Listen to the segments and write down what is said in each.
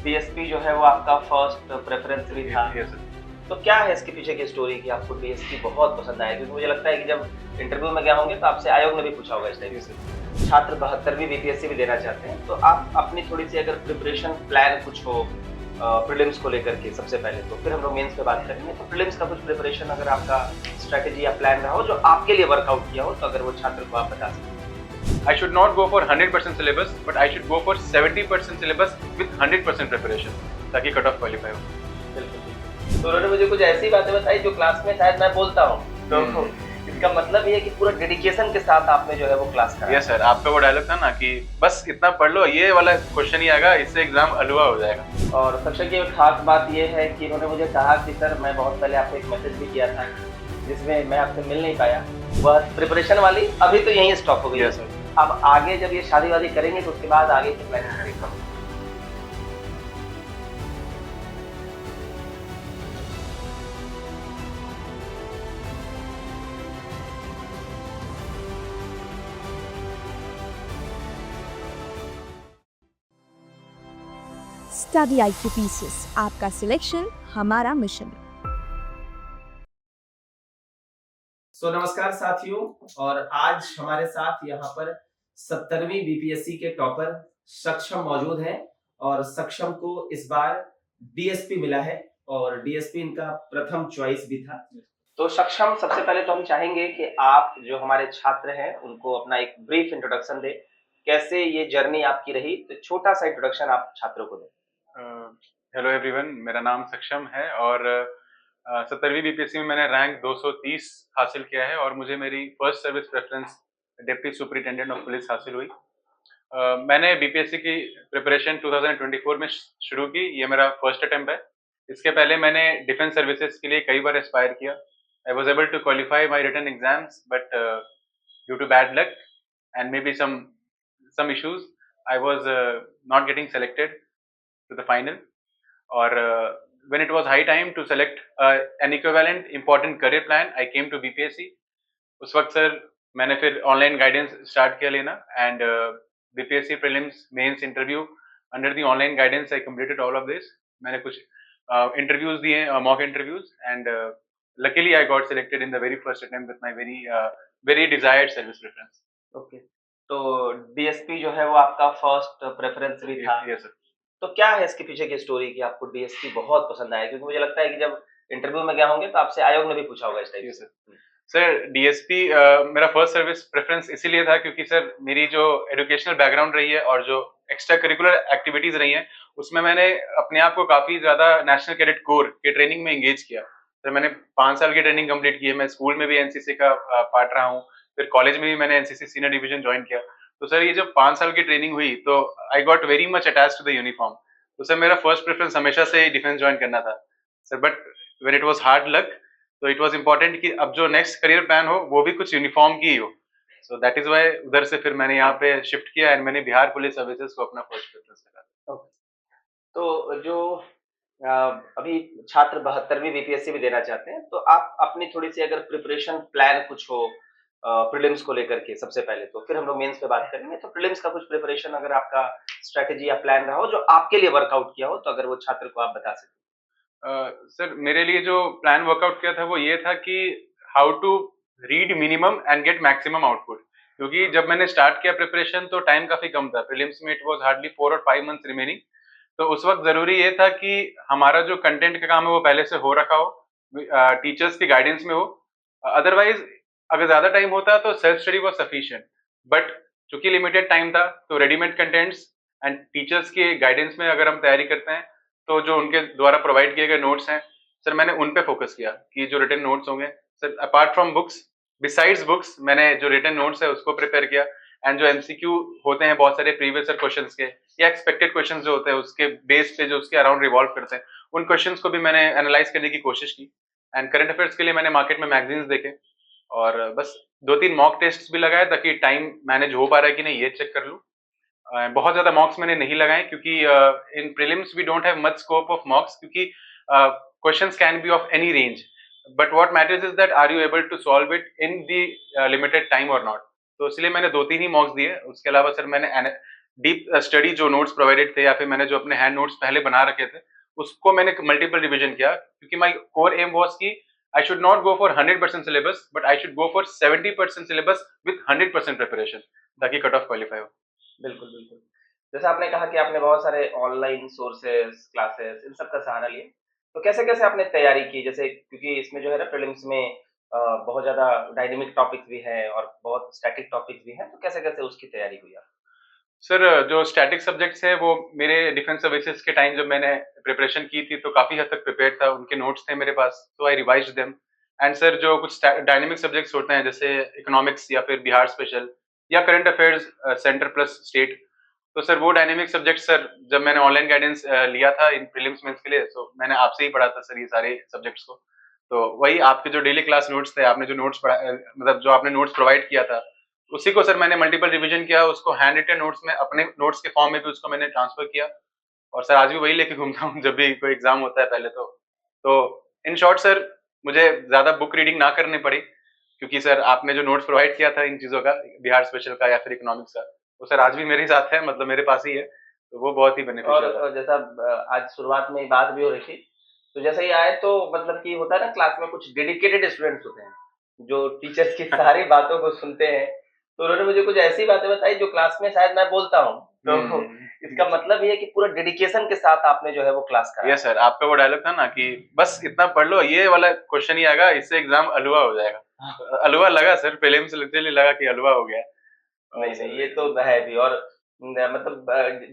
DSP जो है वो आपका फर्स्ट प्रेफ़रेंस भी था। Yes sir. तो क्या है इसके पीछे की स्टोरी कि आपको डीएसपी बहुत पसंद आया? क्योंकि मुझे लगता है कि जब इंटरव्यू में गए होंगे तो आपसे आयोग ने भी पूछा होगा इस टाइप यस से। सर। छात्र 72वीं बीपीएससी भी देना चाहते हैं, तो आप अपनी थोड़ी-सी अगर प्रिपरेशन प्लान कुछ हो प्रीलिम्स को लेकर के सबसे पहले तो, फिर हम लोग मेंस पे बात करेंगे। तो प्रीलिम्स का कुछ प्रिपरेशन अगर आपका स्ट्रैटेजी या प्लान रहा हो जो आपके लिए वर्कआउट किया हो, तो अगर वो छात्र को आप बता सकें? I should not go for 100% syllabus, but I should go for 70% syllabus with 100% preparation, ताकि कट ऑफ क्वालिफाई हो। बिल्कुल, बिल्कुल। तो उन्होंने मुझे कुछ ऐसी बातें बताई जो क्लास में शायद मैं बोलता हूँ। तो इसका मतलब ये है कि पूरा डेडिकेशन के साथ आपने जो है वो क्लास कराया। यस सर, आपका वो डायलॉग था ना कि बस इतना पढ़ लो, ये वाला क्वेश्चन ही आएगा, इससे एग्जाम हलवा हो जाएगा। और सबसे की एक खास बात ये है कि उन्होंने मुझे कहा कि सर मैं बहुत पहले आपको एक मैसेज भी किया था, जिसमें मैं आपसे मिल नहीं पाया। वह प्रिपरेशन वाली अभी तो यहीं स्टॉप हो गई है। Yes sir. अब आगे जब ये शादी-वादी करेंगे तो उसके बाद आगे की प्लानिंग करेंगे। स्टडी IQ पीसेस, आपका सिलेक्शन हमारा मिशन। नमस्कार साथियों, और आज हमारे साथ यहाँ पर 70वीं बीपीएससी के टॉपर सक्षम मौजूद हैं। और सक्षम को इस बार डीएसपी मिला है और डीएसपी इनका प्रथम चॉइस भी था। तो सक्षम, सबसे पहले तो हम चाहेंगे कि आप जो हमारे छात्र हैं उनको अपना एक ब्रीफ इंट्रोडक्शन दें। कैसे ये जर्नी आपकी रही, तो छोटा सा इंट्रोडक्शन आप छात्रों को दें। हेलो एवरीवन, मेरा नाम सक्षम है और 70वीं बीपीएससी में मैंने रैंक 230 हासिल किया है और मुझे मेरी first service preference deputy superintendent of police हासिल हुई। मैंने बीपीएससी की प्रिपरेशन 2024 में शुरू की, ये मेरा फर्स्ट अटेम्प्ट है। इसके पहले मैंने डिफेंस सर्विसेज के लिए कई बार एस्पायर किया। I was able to qualify my written exams, but due to bad luck and maybe some issues, I was not getting selected to the final. Or when it was high time to select an equivalent important career plan, I came to BPSC. उस वक्त sir मैंने फिर online guidance start किया लेना and BPSC prelims mains interview under the online guidance I completed all of this. मैंने कुछ interviews दिए, mock interviews, and luckily I got selected in the very first attempt with my very desired service preference. Okay. तो DSP जो है वो आपका first preference भी था। Yes sir. तो क्या है इसके पीछे की स्टोरी कि आपको डीएसपी बहुत पसंद आया? क्योंकि मुझे लगता है कि जब इंटरव्यू में गए होंगे तो आपसे आयोग ने भी पूछा होगा इस टाइप Yes से। sir. सर डीएसपी मेरा फर्स्ट सर्विस प्रेफरेंस इसीलिए था क्योंकि सर मेरी जो एजुकेशनल बैकग्राउंड रही है और जो एक्स्ट्रा करिकुलर एक्टिविटीज रही हैं उसमें मैंने अपने आप को काफी ज्यादा नेशनल कैडेट कोर के ट्रेनिंग में एंगेज किया। सर मैंने 5 साल की ट्रेनिंग कंप्लीट की है। मैं स्कूल में भी एनसीसी का पार्ट रहा हूँ, फिर कॉलेज में भी मैंने एनसीसी सीनियर डिवीजन ज्वाइन किया। तो सर ये जब 5 साल की ट्रेनिंग हुई तो I got very much attach to the uniform. तो सर मेरा फर्स्ट प्रेफरेंस हमेशा से ही डिफेंस ज्वाइन करना था sir, but when it was hard luck तो इट वाज इम्पोर्टेंट कि अब जो नेक्स्ट करियर प्लान हो वो भी कुछ यूनिफॉर्म की ही हो। सो दैट इज व्हाई उधर से फिर मैंने यहाँ पे शिफ्ट किया एंड मैंने बिहार पुलिस सर्विसेज को अपना फर्स्ट प्रेफरेंस रखा। ओके। तो जो अ, अभी छात्र 72वीं बीपीएससी भी देना चाहते हैं, तो आप अपनी थोड़ी-सी अगर प्रिपरेशन प्लान कुछ हो प्रीलिम्स को लेकर के सबसे पहले तो, फिर हम लोग मेंस पे बात करेंगे। तो प्रीलिम्स का कुछ प्रिपरेशन अगर आपका स्ट्रैटेजी या प्लान रहा हो जो आपके लिए वर्कआउट किया हो, तो अगर वो छात्र को आप बता सकें? सर मेरे लिए जो प्लान वर्कआउट किया था वो ये था कि how to read minimum and get maximum output. क्योंकि जब मैंने स्टार्ट किया प्रिपरेशन तो टाइम काफी कम था, प्रीलिम्स में इट वाज हार्डली 4 और 5 मंथ्स रिमेनिंग। तो उस वक्त जरूरी ये था कि हमारा जो कंटेंट का काम है वो पहले से हो रखा हो, टीचर्स की गाइडेंस में हो। अदरवाइज अगर ज्यादा टाइम होता तो self study was sufficient, but चूंकि लिमिटेड टाइम था तो रेडीमेड कंटेंट्स एंड टीचर्स के गाइडेंस में अगर हम तैयारी करते हैं तो जो उनके द्वारा प्रोवाइड किए गए नोट्स हैं सर मैंने उन पे फोकस किया कि जो रिटन नोट्स होंगे sir apart from books, besides books मैंने जो रिटन नोट्स है उसको प्रिपेयर किया। एंड जो एमसीक्यू होते हैं बहुत सारे प्रीवियस ईयर क्वेश्चंस के या एक्सपेक्टेड क्वेश्चंस जो होते हैं उसके बेस पे जो उसके अराउंड रिवॉल्व करते हैं उन क्वेश्चंस को भी मैंने एनालाइज करने की कोशिश की। एंड करंट अफेयर्स के लिए मैंने मार्केट में मैगजीन्स देखे और बस 2-3 मॉक टेस्ट भी लगाए ताकि टाइम मैनेज हो पा रहा है कि नहीं ये चेक कर लूँ। बहुत ज्यादा मॉक्स मैंने नहीं लगाए क्योंकि in prelims we don't have much scope of mocks क्योंकि questions can be of any range, but what matters is that are you able to solve it in the limited time और नॉट। तो इसलिए मैंने 2-3 ही मॉक्स दिए। उसके अलावा sir मैंने deep study जो नोट्स प्रोवाइडेड थे या फिर मैंने जो अपने हैंड नोट्स पहले बना रखे थे, उसको मैंने मल्टीपल रिवीजन किया, क्योंकि माय कोर एम वाज कि I should not go for 100% syllabus, but I should go for 70% syllabus with 100% preparation, ताकि कट ऑफ क्वालिफाई हो। बिल्कुल, बिल्कुल। जैसे आपने कहा कि आपने बहुत सारे ऑनलाइन सोर्सेज़, क्लासेस इन सब का सहारा लिया। तो कैसे-कैसे आपने तैयारी की? जैसे क्योंकि इसमें जो है ना प्रीलिम्स में बहुत ज़्यादा डायनामिक टॉपिक्स भी हैं और बहुत स्टैटिक टॉपिक्स भी हैं, तो कैसे-कैसे उसकी तैयारी हुई आपकी? सर, जो स्टैटिक सब्जेक्ट्स हैं वो मेरे डिफेंस सर्विसेज के टाइम जब मैंने प्रिपरेशन की थी तो काफ़ी हद तक प्रिपेयर्ड था, उनके नोट्स थे मेरे पास, तो आई रिवाइज्ड देम। एंड सर, जो कुछ डायनामिक सब्जेक्ट्स होते हैं जैसे इकोनॉमिक्स या फिर बिहार स्पेशल या current affairs centre plus state, तो सर वो डायनामिक सब्जेक्ट सर जब मैंने ऑनलाइन गाइडेंस लिया था इन प्रीलिम्स मेंस के लिए, तो मैंने आपसे ही पढ़ा था सर ये सारे सब्जेक्ट्स को। तो वही आपके जो डेली क्लास नोट्स थे, आपने जो नोट्स मतलब जो आपने नोट्स प्रोवाइड किया था, उसी को सर मैंने मल्टीपल रिवीजन किया, उसको हैंड रिटन नोट्स में अपने नोट्स के फॉर्म में भी उसको मैंने ट्रांसफर किया, और सर आज भी वही लेके घूमता हूँ जब भी कोई एग्जाम होता है पहले तो। तो इन शॉर्ट सर, मुझे ज़्यादा बुक रीडिंग ना करनी पड़ी, क्योंकि सर आपने जो नोट्स प्रोवाइड किया था इन चीज़ों का, बिहार स्पेशल का या फिर इकोनॉमिक्स का, वो सर आज भी मेरे साथ है, मतलब मेरे पास ही है, तो वो बहुत ही और बेनिफिशियल है। जैसा आज शुरुआत में बात भी हो रही थी, तो जैसे ही आए तो मतलब कि होता है ना क्लास में कुछ डेडिकेटेड स्टूडेंट्स होते हैं, जो टीचर्स की सारी बातों को सुनते हैं। तो उन्होंने मुझे कुछ ऐसी बातें बताई जो क्लास में शायद मैं बोलता हूँ। तो इसका मतलब ये है कि पूरा डेडिकेशन के साथ आपने जो है वो क्लास कराया। यस सर, आपका वो डायलॉग था ना कि बस इतना पढ़ लो, ये वाला क्वेश्चन ही आएगा, इससे एग्जाम अलुआ हो जाएगा। हाँ। अलुआ लगा सर, प्रीलिम्स लिटरली लगा कि अलुआ हो गया। और नहीं, सर, नहीं, ये तो है भी और मतलब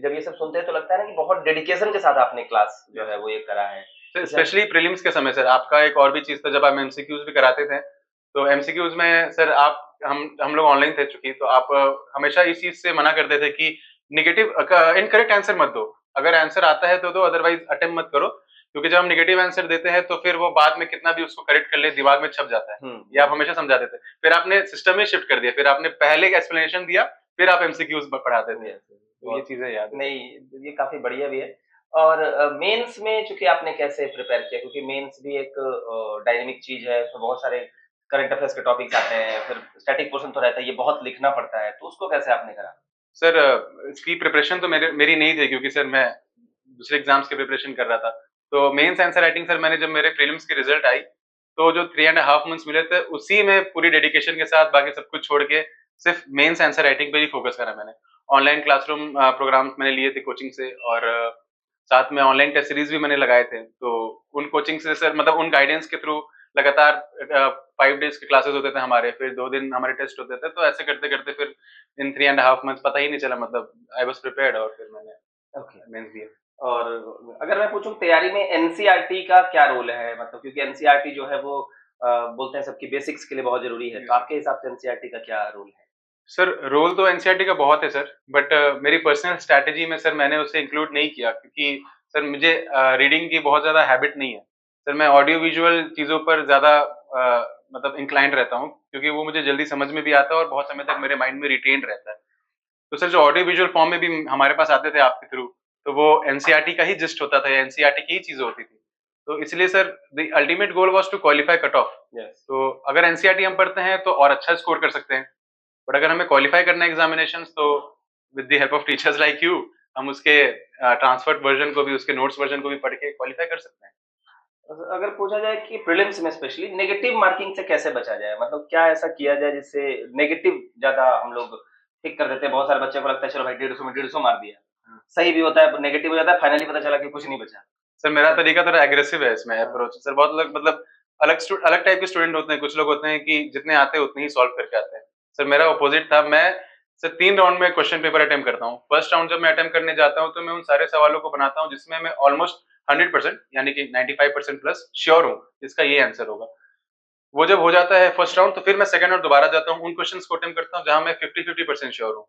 जब ये सब सुनते हैं तो लगता है ना कि बहुत डेडिकेशन के साथ आपने क्लास जो है वो ये करा है। सर जैसे स्पेशली प्रीलिम्स के समय सर आपका एक और भी चीज़ था, जब आप एमसीक्यूज़ भी कराते थे, तो एमसीक्यूज़ में सर आप हम लोग ऑनलाइन थे चूँकि, तो आप हमेशा इस चीज़ से मना करते थे कि नेगेटिव इनकरेक्ट आंसर मत दो। अगर आंसर आता है तो दो, अदरवाइज़ अटेम्प्ट मत करो। क्योंकि जब हम नेगेटिव आंसर देते हैं तो फिर वो बाद में कितना भी उसको करेक्ट कर ले, दिमाग में छप जाता है। ये आप हमेशा समझाते थे। फिर आपने सिस्टम ही शिफ्ट कर दिया, फिर आपने पहले एक एक्सप्लेनेशन दिया, फिर आप एमसीक्यूज़ पढ़ाते थे। यस, तो ये चीज़ें याद है। नहीं, ये काफ़ी बढ़िया भी है और मेंस में चूँकि आपने कैसे प्रिपेयर किया? क्योंकि मेंस भी एक डायनामिक चीज़ है, उसमें बहुत सारे करंट अफेयर्स के टॉपिक्स आते हैं, फिर स्टैटिक पोर्शन तो रहता है, ये बहुत लिखना पड़ता है, तो उसको कैसे आपने करा? सर, इसकी प्रिपरेशन तो मेरी नहीं थी, क्योंकि सर मैं दूसरे एग्जाम्स की प्रिपरेशन कर रहा था। तो मेंस आंसर राइटिंग सर मैंने जब मेरे प्रीलिम्स की रिजल्ट आई, तो जो 3 एंड हाफ मंथ्स मिले थे, उसी में पूरी डेडिकेशन के साथ बाकी सब कुछ छोड़ के सिर्फ मेंस आंसर राइटिंग पे ही फोकस करा मैंने। ऑनलाइन क्लासरूम प्रोग्राम्स मैंने लिए थे कोचिंग से, और साथ में ऑनलाइन टेस्ट सीरीज भी मैंने लगाए थे। तो उन कोचिंग से सर, मतलब उन गाइडेंस के थ्रू लगातार 5 डेज़ के क्लासेस होते थे हमारे, फिर 2 दिन हमारे टेस्ट होते थे। तो ऐसे करते-करते फिर इन 3 एंड हाफ मंथ्स पता ही नहीं चला, मतलब आई वाज़ प्रिपेयर्ड, और फिर मैंने ओके मेंस दिया। और अगर मैं पूछूँ तैयारी में एनसीईआरटी का क्या रोल है? मतलब क्योंकि एनसीईआरटी जो है वो बोलते हैं सबकी बेसिक्स के लिए बहुत ज़रूरी है, तो आपके हिसाब से एनसीईआरटी का क्या रोल है? सर, रोल तो एनसीईआरटी का बहुत है सर, बट मेरी पर्सनल स्ट्रैटेजी में सर मैंने उसे इंक्लूड नहीं किया, क्योंकि सर मुझे रीडिंग की बहुत ज़्यादा हैबिट नहीं है। सर मैं ऑडियो विजुअल चीज़ों पर ज़्यादा मतलब इंक्लाइंड रहता हूँ, क्योंकि वो मुझे जल्दी समझ में भी आता है और बहुत समय तक मेरे माइंड में रिटेन्ड रहता है। तो सर जो ऑडियो विजुअल फॉर्म में भी हमारे पास आते थे आपके थ्रू, तो वो एनसीईआरटी का ही जिस्ट होता था, या एनसीईआरटी की ही चीज़ें होती थी। तो इसलिए sir the ultimate goal was to qualify cut off. Yes. तो अगर एनसीईआरटी हम पढ़ते हैं तो और अच्छा स्कोर कर सकते हैं। बट अगर हमें क्वालिफाई करना है एग्जामिनेशंस, तो with the help of teachers like you, हम उसके ट्रांसफर्ड वर्जन को भी, उसके नोट्स वर्जन को भी पढ़ के क्वालिफाई कर सकते हैं। अगर पूछा जाए कि प्रीलिम्स में स्पेशली नेगेटिव मार्किंग से कैसे बचा जाए? मतलब क्या ऐसा किया जाए जिससे नेगेटिव ज़्यादा हम लोग टिक कर देते हैं? बहुत सारे बच्चों को लगता है चलो भाई 150 में 150 मार दिया। हाँ। सही भी होता है, नेगेटिव हो जाता है, फाइनली पता चला कि कुछ नहीं बचा। सर मेरा तरीका थोड़ा एग्रेसिव है इसमें हाँ। अप्रोच। सर बहुत लोग, मतलब अलग टाइप के स्टूडेंट होते हैं। कुछ लोग होते हैं कि जितने आते हैं उतने ही सॉल्व करके आते हैं। सर मेरा अपोजिट था। मैं सर 3 राउंड में क्वेश्चन पेपर अटेम्प्ट करता हूँ। फर्स्ट राउंड जब मैं अटेम्प्ट करने जाता हूँ तो मैं उन सारे सवालों को बनाता हूँ जिसमें मैं ऑलमोस्ट 100% यानी कि 95% प्लस श्योर हूँ इसका ये आंसर होगा। वो जब हो जाता है फर्स्ट राउंड, तो फिर मैं सेकंड राउंड दोबारा जाता हूँ, उन क्वेश्चंस को अटेम्प्ट करता हूँ जहाँ मैं 50-50% श्योर हूँ।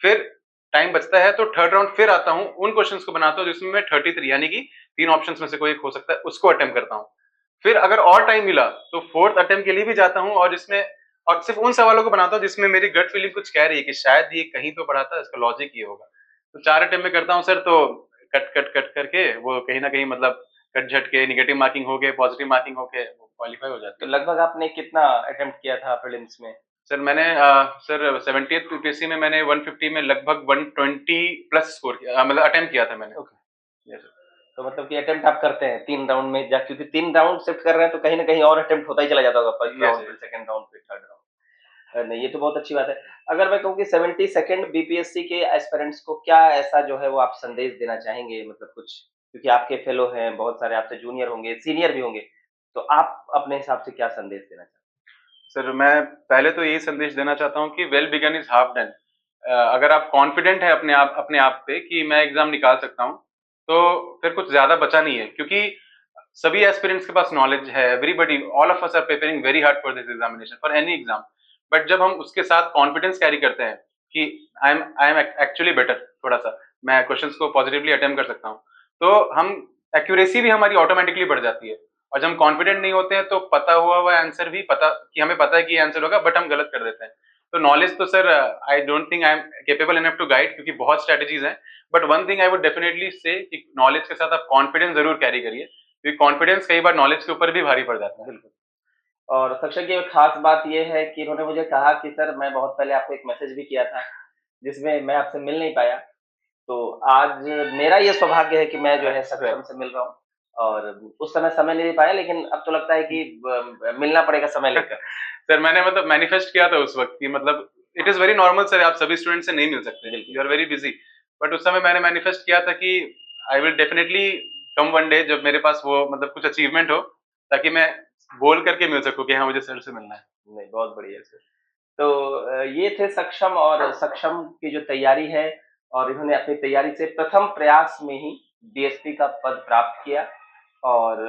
फिर टाइम बचता है तो थर्ड राउंड फिर आता हूँ, उन क्वेश्चंस को बनाता हूँ जिसमें मैं 33 यानी कि 3 ऑप्शंस में से कोई एक हो सकता है, उसको अटेम्प्ट करता हूँ। फिर अगर और टाइम मिला तो फोर्थ अटेम्प्ट के लिए भी जाता हूँ, और सिर्फ उन सवालों को बनाता हूँ जिसमें मेरी गट फीलिंग कुछ कह रही है कि शायद ये कहीं तो पढ़ा था, इसका लॉजिक ये होगा। तो 4 अटेम्प्ट में करता हूँ सर, तो कट करके वो कहीं न कहीं, मतलब कट-झट के नेगेटिव मार्किंग हो के, पॉजिटिव मार्किंग हो के वो क्वालीफाई हो तो जाती है। लगभग आपने कितना अटेम्प्ट किया था प्रीलिम्स में? सर मैंने सर 70th यूपीएससी में मैंने 150 में लगभग 120 प्लस स्कोर किया, मतलब अटेम्प्ट किया था मैंने। ओके। Yes sir. तो मतलब कि अटेम्प्ट आप करते हैं 3 राउंड में जा, क्योंकि 3 राउंड शिफ्ट कर रहे हैं तो कहीं न कहीं और अटेम्प्ट होता ही चला जाता होगा, फर्स्ट यस राउंड, सर। फिर सेकंड राउंड, फिर थर्ड राउंड। नहीं, ये तो बहुत अच्छी बात है। अगर मैं कहूँ कि 72nd बीपीएससी के एस्पिरेंट्स को क्या ऐसा जो है वो आप संदेश देना चाहेंगे, मतलब कुछ, क्योंकि आपके फेलो हैं, बहुत सारे आपसे जूनियर होंगे, सीनियर भी होंगे, तो आप अपने हिसाब से क्या संदेश देना चाहेंगे? सर मैं पहले तो यही संदेश देना चाहता हूँ कि well begun is half done. अगर आप कॉन्फिडेंट है अपने आप पे कि मैं एग्जाम निकाल सकता हूँ, तो फिर कुछ ज्यादा बचा नहीं है, क्योंकि सभी एस्पिरेंट्स के पास नॉलेज है। Everybody, all of us are preparing very hard for this examination, for any exam. But जब हम उसके साथ कॉन्फिडेंस कैरी करते हैं कि आई एम एक्चुअली बेटर, थोड़ा सा मैं क्वेश्चंस को पॉजिटिवली अटेम्प्ट कर सकता हूँ, तो हम एक्यूरेसी भी हमारी ऑटोमेटिकली बढ़ जाती है। और जब हम कॉन्फिडेंट नहीं होते हैं तो पता हुआ आंसर भी पता कि हमें पता है कि ये आंसर होगा, बट हम गलत कर देते हैं। तो नॉलेज तो sir I don't think I am capable enough to guide, क्योंकि बहुत स्ट्रेटजीज हैं। But one thing I would definitely say कि नॉलेज के साथ आप कॉन्फिडेंस जरूर कैरी करिए, क्योंकि कॉन्फिडेंस कई बार नॉलेज के ऊपर भी भारी पड़ जाता है। बिल्कुल। और शिक्षक की एक खास बात ये है कि इन्होंने मुझे कहा कि सर, मैं बहुत पहले आपको एक मैसेज भी किया था, जिसमें मैं आपसे मिल नहीं पाया। तो आज मेरा ये सौभाग्य है कि मैं जो है सक्षम से मिल रहा हूँ, और उस समय नहीं दे पाया, लेकिन अब तो लगता है कि मिलना पड़ेगा समय लेकर। सर मैंने मतलब मैनिफेस्ट किया था उस वक्त कि मतलब it is very normal sir, आप सभी स्टूडेंट से नहीं मिल सकते, बिल्कुल। You are very busy. But उस समय मैंने मैनिफेस्ट किया था कि I will definitely come one day, जब मेरे पास वो मतलब कुछ अचीवमेंट हो, ताकि मैं बोल करके मिल सकूं कि हाँ मुझे सर से मिलना है। नहीं, बहुत बढ़िया सर। तो ये थे सक्षम, और सक्षम की जो तैयारी है, और इन्होंने अपनी तैयारी से प्रथम प्रयास में ही डीएसपी का पद प्राप्त किया, और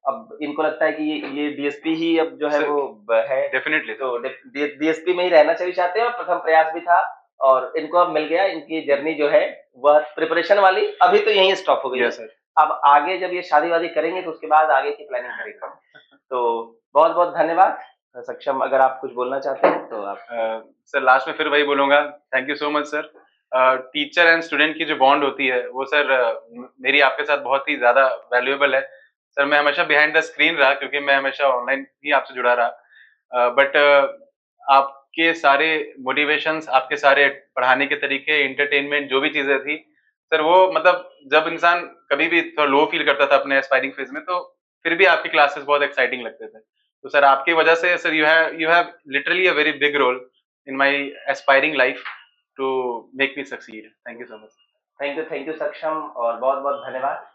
अब इनको लगता है कि ये डीएसपी ही अब जो है सर, वो है, डेफिनेटली तो डीएसपी में ही रहना चाहिए चाहते हैं, और प्रथम प्रयास भी था, और इनको अब मिल गया। इनकी जर्नी जो है वह प्रिपरेशन वाली अभी तो यहीं स्टॉप हो गई है। Yes sir. अब आगे जब ये शादी वादी करेंगे तो उसके बाद आगे की प्लानिंग करेंगे। तो बहुत बहुत धन्यवाद सक्षम, अगर आप कुछ बोलना चाहते हैं तो आप। सर लास्ट में फिर वही बोलूंगा, thank you so much sir. Teacher and student की जो बॉन्ड होती है वो सर मेरी आपके साथ बहुत ही ज्यादा वैल्यूएबल है। सर मैं हमेशा बिहाइंड द स्क्रीन रहा, क्योंकि मैं हमेशा ऑनलाइन ही आपसे जुड़ा रहा, बट आपके सारे मोटिवेशंस, आपके सारे पढ़ाने के तरीके, एंटरटेनमेंट, जो भी चीजें थी सर, वो मतलब जब इंसान कभी भी थोड़ा लो फील करता था अपने एस्पायरिंग फेज में, तो फिर भी आपके क्लासेस बहुत एक्साइटिंग लगते थे। तो सर आपकी वजह से sir you have literally a very big role in my aspiring life to make me succeed. Thank you so much. Thank you सक्षम, और बहुत बहुत धन्यवाद।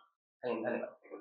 धन्यवाद।